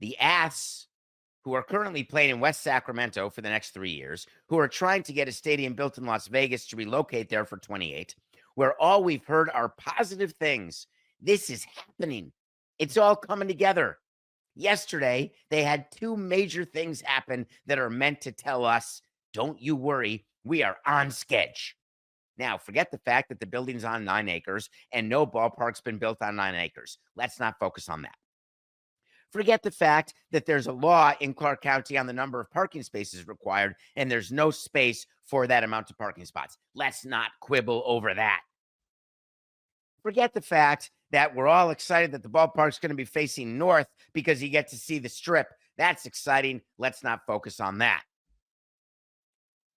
The Aths, who are currently playing in West Sacramento for the next 3 years, who are trying to get a stadium built in Las Vegas to relocate there for 28, where all we've heard are positive things. This is happening. It's all coming together. Yesterday, they had two major things happen that are meant to tell us, don't you worry, we are on sketch. Now, forget the fact that the building's on 9 acres and no ballpark's been built on 9 acres. Let's not focus on that. Forget the fact that there's a law in Clark County on the number of parking spaces required, and there's no space for that amount of parking spots. Let's not quibble over that. Forget the fact that we're all excited that the ballpark's going to be facing north because you get to see the strip. That's exciting. Let's not focus on that.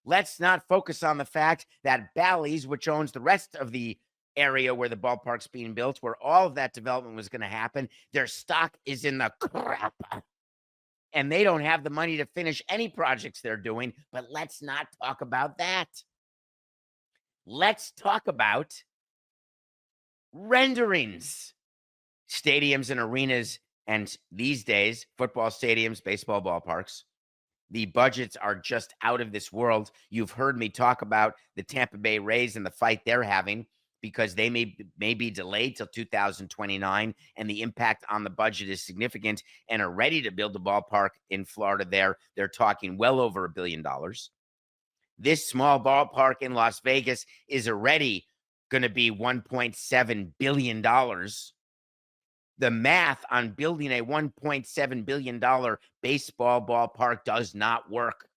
Let's not focus on the fact that Bally's, which owns the rest of the area where the ballpark's being built, where all of that development was going to happen, their stock is in the crap. And they don't have the money to finish any projects they're doing. But let's not talk about that. Let's talk about renderings. Stadiums and arenas, and these days, football stadiums, baseball ballparks, the budgets are just out of this world. You've heard me talk about the Tampa Bay Rays and the fight they're having because they may be delayed till 2029, and the impact on the budget is significant, and are ready to build a ballpark in Florida there. They're talking well over $1 billion. This small ballpark in Las Vegas is already going to be $1.7 billion. The math on building a $1.7 billion baseball ballpark does not work.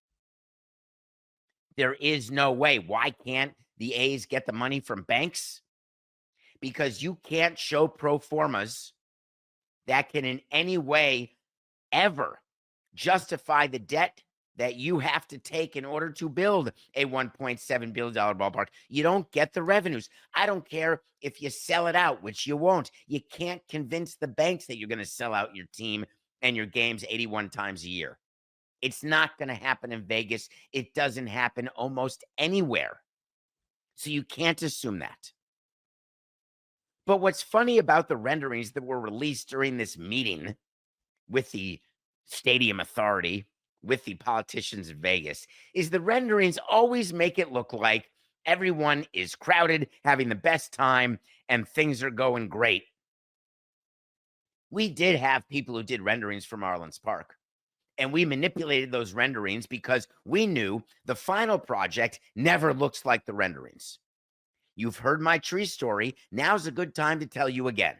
There is no way. Why can't the A's get the money from banks? Because you can't show pro formas that can in any way ever justify the debt that you have to take in order to build a $1.7 billion ballpark. You don't get the revenues. I don't care if you sell it out, which you won't. You can't convince the banks that you're going to sell out your team and your games 81 times a year. It's not going to happen in Vegas. It doesn't happen almost anywhere. So you can't assume that. But what's funny about the renderings that were released during this meeting with the stadium authority, with the politicians in Vegas, is the renderings always make it look like everyone is crowded, having the best time, and things are going great. We did have people who did renderings for Marlins Park, and we manipulated those renderings because we knew the final project never looks like the renderings. You've heard my tree story. Now's a good time to tell you again.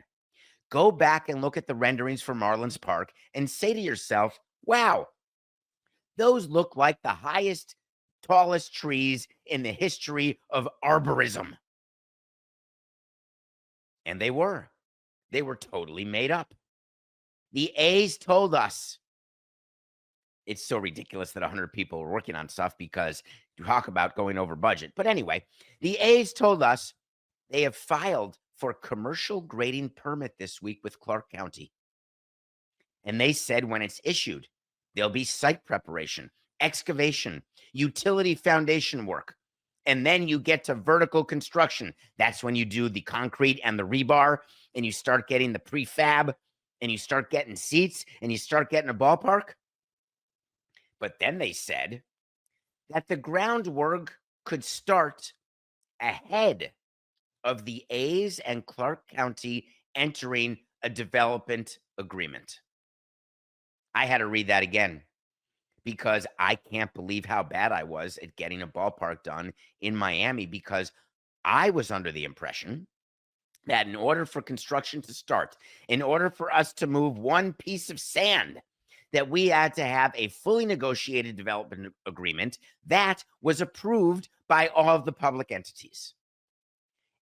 Go back and look at the renderings for Marlins Park and say to yourself, wow, those look like the highest, tallest trees in the history of arborism. And they were. They were totally made up. The A's told us. It's so ridiculous that 100 people are working on stuff because you talk about going over budget. But anyway, the A's told us they have filed for commercial grading permit this week with Clark County. And they said when it's issued, there'll be site preparation, excavation, utility foundation work, and then you get to vertical construction. That's when you do the concrete and the rebar, and you start getting the prefab, and you start getting seats, and you start getting a ballpark. But then they said that the groundwork could start ahead of the A's and Clark County entering a development agreement. I had to read that again because I can't believe how bad I was at getting a ballpark done in Miami, because I was under the impression that in order for construction to start, in order for us to move one piece of sand, that we had to have a fully negotiated development agreement that was approved by all of the public entities.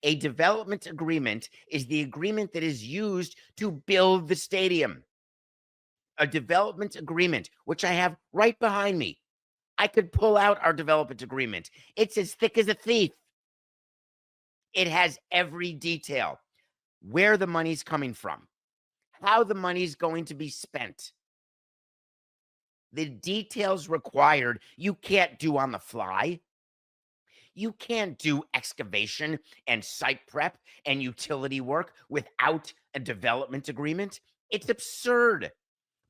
A development agreement is the agreement that is used to build the stadium. A development agreement, which I have right behind me. I could pull out our development agreement. It's as thick as a thief. It has every detail. Where the money's coming from. How the money's going to be spent. The details required, you can't do on the fly. You can't do excavation and site prep and utility work without a development agreement. It's absurd.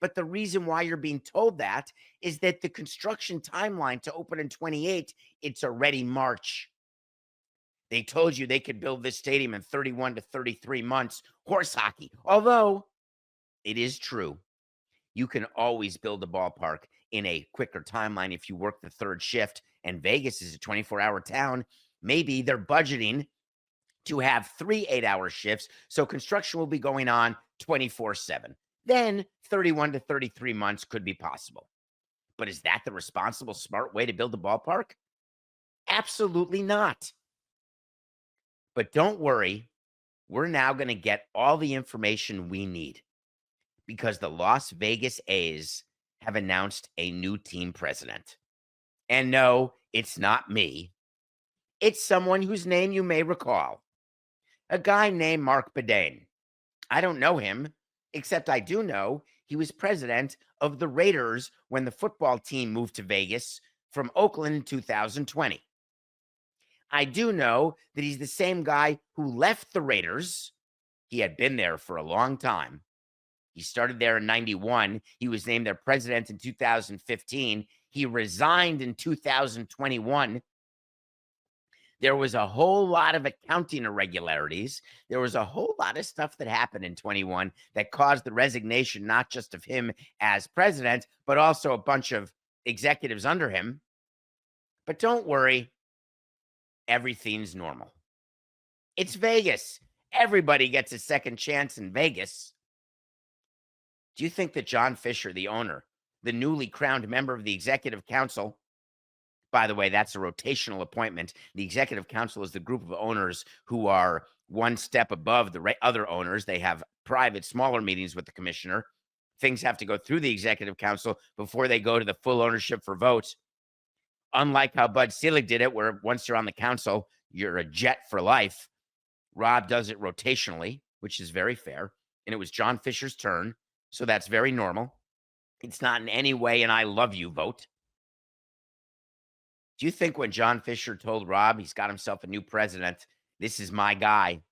But the reason why you're being told that is that the construction timeline to open in 28, it's already March. They told you they could build this stadium in 31 to 33 months. Horse hockey. Although it is true, you can always build a ballpark in a quicker timeline if you work the third shift. And Vegas is a 24-hour town. Maybe they're budgeting to have 3 8-hour shifts. So construction will be going on 24/7. Then 31 to 33 months could be possible. But is that the responsible, smart way to build a ballpark? Absolutely not. But don't worry, we're now going to get all the information we need because the Las Vegas A's have announced a new team president. And no, it's not me. It's someone whose name you may recall. A guy named Mark Bedane. I don't know him, except I do know he was president of the Raiders when the football team moved to Vegas from Oakland in 2020. I do know that he's the same guy who left the Raiders. He had been there for a long time. He started there in 91. He was named their president in 2015. He resigned in 2021. There was a whole lot of accounting irregularities. There was a whole lot of stuff that happened in 21 that caused the resignation, not just of him as president, but also a bunch of executives under him. But don't worry, everything's normal. It's Vegas. Everybody gets a second chance in Vegas. Do you think that John Fisher, the owner, the newly crowned member of the executive council, by the way, that's a rotational appointment. The executive council is the group of owners who are one step above the other owners. They have private, smaller meetings with the commissioner. Things have to go through the executive council before they go to the full ownership for votes. Unlike how Bud Selig did it, where once you're on the council, you're a jet for life. Rob does it rotationally, which is very fair. And it was John Fisher's turn, so that's very normal. It's not in any way an I love you vote. Do you think when John Fisher told Rob he's got himself a new president, this is my guy?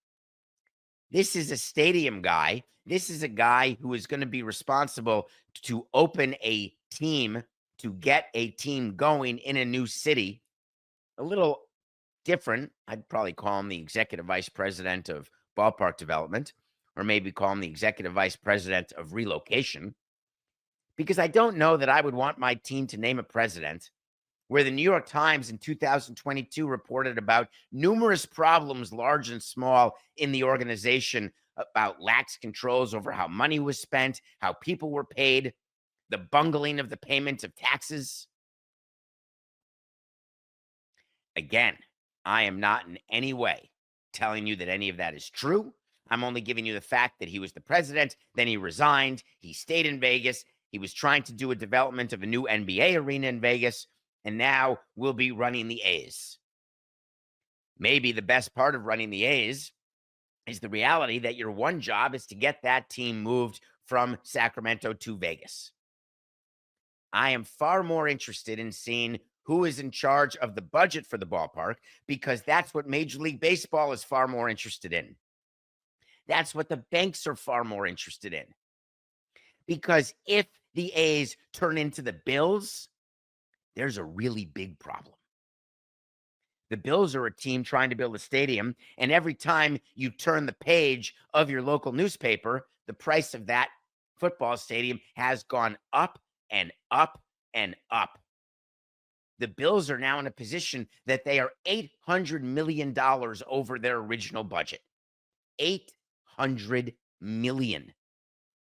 This is a stadium guy. This is a guy who is going to be responsible to open a team, to get a team going in a new city. A little different. I'd probably call him the executive vice president of ballpark development, or maybe call him the executive vice president of relocation, because I don't know that I would want my team to name a president where the New York Times in 2022 reported about numerous problems, large and small, in the organization, about lax controls over how money was spent, how people were paid, the bungling of the payment of taxes. Again, I am not in any way telling you that any of that is true. I'm only giving you the fact that he was the president, then he resigned, he stayed in Vegas, he was trying to do a development of a new NBA arena in Vegas, and now we'll be running the A's. Maybe the best part of running the A's is the reality that your one job is to get that team moved from Sacramento to Vegas. I am far more interested in seeing who is in charge of the budget for the ballpark, because that's what Major League Baseball is far more interested in. That's what the banks are far more interested in. Because if the A's turn into the Bills, there's a really big problem. The Bills are a team trying to build a stadium, and every time you turn the page of your local newspaper, the price of that football stadium has gone up and up and up. The Bills are now in a position that they are $800 million over their original budget. $800 million.